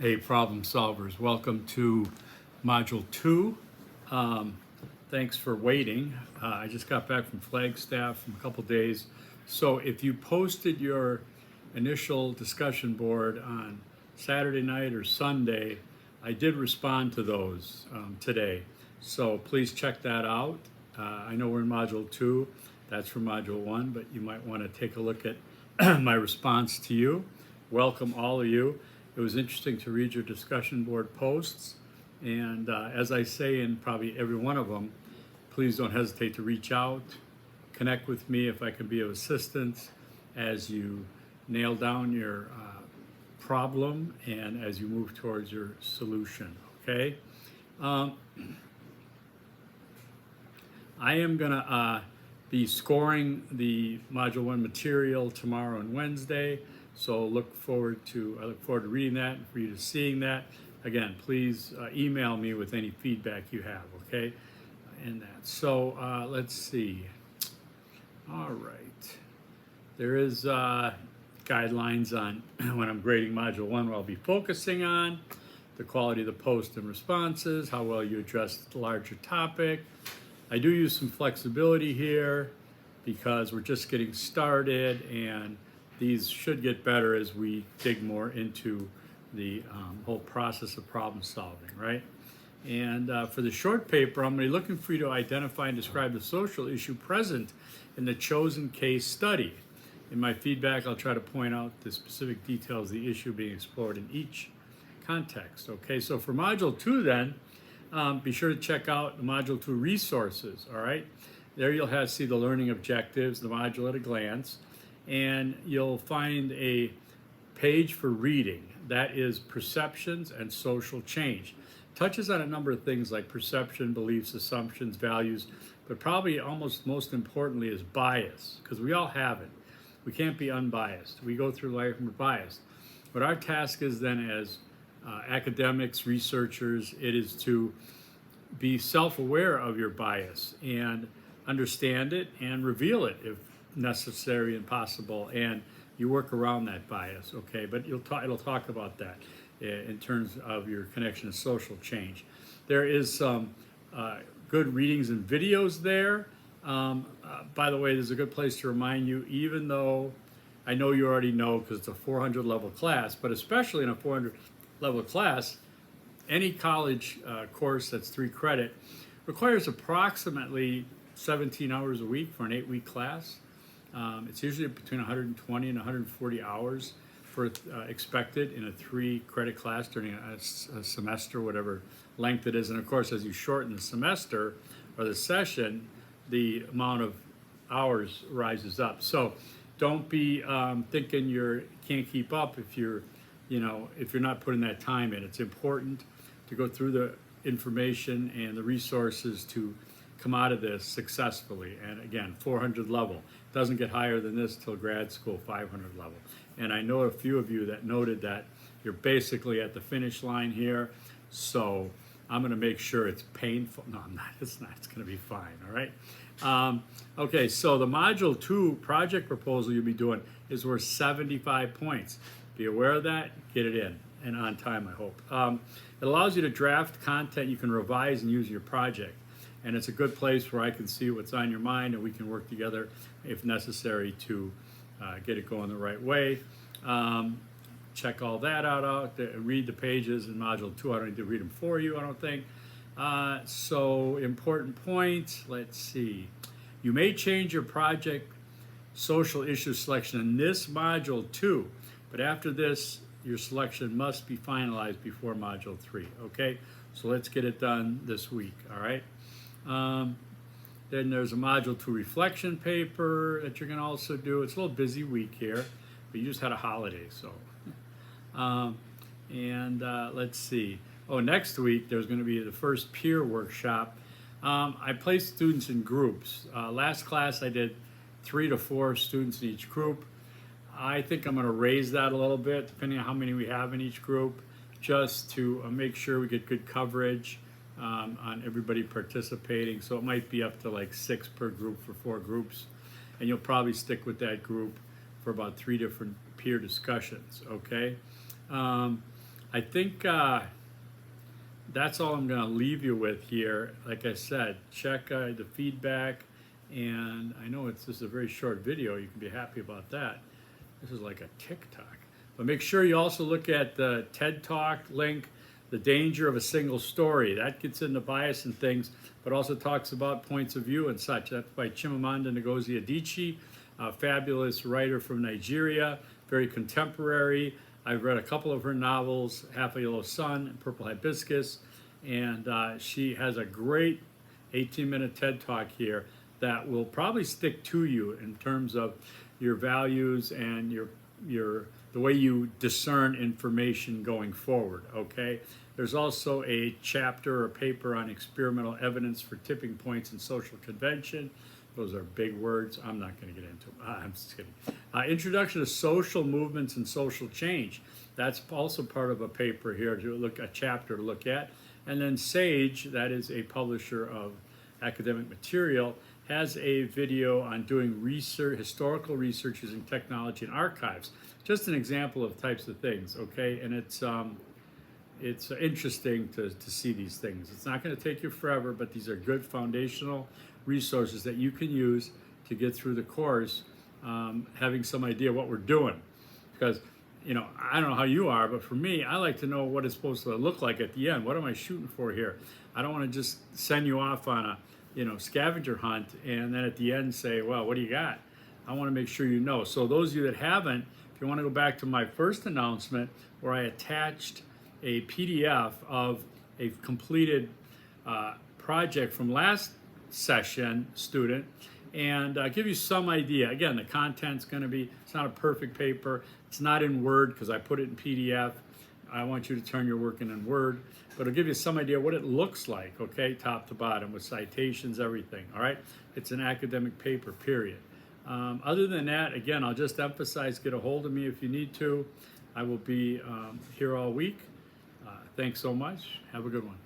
Hey, problem solvers, welcome to Module 2. Thanks for waiting. I just got back from Flagstaff from a couple days. So if you posted your initial discussion board on Saturday night or Sunday, I did respond to those today. So please check that out. I know we're in Module 2. That's from Module 1, but you might want to take a look at my response to you. Welcome all of you. It was interesting to read your discussion board posts, and as I say in probably every one of them, please don't hesitate to reach out, connect with me if I can be of assistance as you nail down your problem and as you move towards your solution, okay? I am gonna be scoring the Module 1 material tomorrow and Wednesday. So I look forward to reading that and for you to seeing that. Again, please email me with any feedback you have, okay? In that. So let's see. All right. There is guidelines on when I'm grading Module 1 what I'll be focusing on, the quality of the post and responses, how well you address the larger topic. I do use some flexibility here because we're just getting started, and these should get better as we dig more into the whole process of problem solving, right? And for the short paper, I'm going to be looking for you to identify and describe the social issue present in the chosen case study. In my feedback, I'll try to point out the specific details of the issue being explored in each context. Okay, so for Module 2 then, be sure to check out the Module 2 resources, all right? There you'll see the learning objectives, the module at a glance, and you'll find a page for reading. That is perceptions and social change. Touches on a number of things like perception, beliefs, assumptions, values, but probably almost most importantly is bias, because we all have it. We can't be unbiased. We go through life and we're biased. But our task is then as academics, researchers, it is to be self-aware of your bias and understand it and reveal it if necessary and possible, and you work around that bias, okay? But it'll talk about that in terms of your connection to social change. There is some good readings and videos there. By the way, there's a good place to remind you, even though I know you already know because it's a 400 level class, but especially in a 400 level class, any college course that's 3 credit requires approximately 17 hours a week for an 8-week class. It's usually between 120 and 140 hours for expected in a 3 credit class during a semester, whatever length it is. And of course, as you shorten the semester or the session, the amount of hours rises up. So don't be thinking you can't keep up if you're not putting that time in. It's important to go through the information and the resources to come out of this successfully. And again, 400 level. Doesn't get higher than this till grad school, 500 level. And I know a few of you that noted that you're basically at the finish line here. So I'm going to make sure it's painful. No, I'm not. It's not. It's going to be fine. All right. Okay. So the Module 2 project proposal you'll be doing is worth 75 points. Be aware of that. Get it in and on time, I hope. It allows you to draft content you can revise and use in your project. And it's a good place where I can see what's on your mind and we can work together if necessary to get it going the right way. Check all that out. Read the pages in Module 2. I don't need to read them for you, I don't think. So important point, let's see. You may change your project social issue selection in this Module 2, but after this, your selection must be finalized before Module 3, okay? So let's get it done this week, all right? Then there's a Module 2 reflection paper that you're going to also do. It's a little busy week here, but you just had a holiday, so. Let's see. Oh, next week there's going to be the first peer workshop. I place students in groups. Last class I did 3 to 4 students in each group. I think I'm going to raise that a little bit, depending on how many we have in each group, just to make sure we get good coverage on everybody participating. So it might be up to like 6 per group for 4 groups. And you'll probably stick with that group for about 3 different peer discussions, okay? I think that's all I'm going to leave you with here. Like I said, check the feedback, and I know this is a very short video. You can be happy about that. This is like a TikTok. But make sure you also look at the TED Talk link, The Danger of a Single Story. That gets into bias and things, but also talks about points of view and such. That's by Chimamanda Ngozi Adichie, a fabulous writer from Nigeria, very contemporary. I've read a couple of her novels, Half a Yellow Sun and Purple Hibiscus, and she has a great 18-minute TED Talk here that will probably stick to you in terms of your values and the way you discern information going forward, okay? There's also a chapter or paper on experimental evidence for tipping points in social convention. Those are big words. I'm not going to get into them. I'm just kidding. Introduction to social movements and social change. That's also part of a paper here a chapter to look at. And then Sage, that is a publisher of academic material, has a video on doing research, historical research using technology and archives. Just an example of types of things, okay? And it's interesting to see these things. It's not going to take you forever, but these are good foundational resources that you can use to get through the course, having some idea what we're doing. Because, I don't know how you are, but for me, I like to know what it's supposed to look like at the end. What am I shooting for here? I don't want to just send you off on a scavenger hunt and then at the end say, well, what do you got? I want to make sure you know. So those of you that haven't, if you want to go back to my first announcement where I attached a PDF of a completed project from last session, student, and give you some idea. Again, the content's going to be, it's not a perfect paper. It's not in Word because I put it in PDF. I want you to turn your work in Word, but it'll give you some idea what it looks like, okay, top to bottom with citations, everything, all right? It's an academic paper, period. Other than that, again, I'll just emphasize, get a hold of me if you need to. I will be here all week. Thanks so much. Have a good one.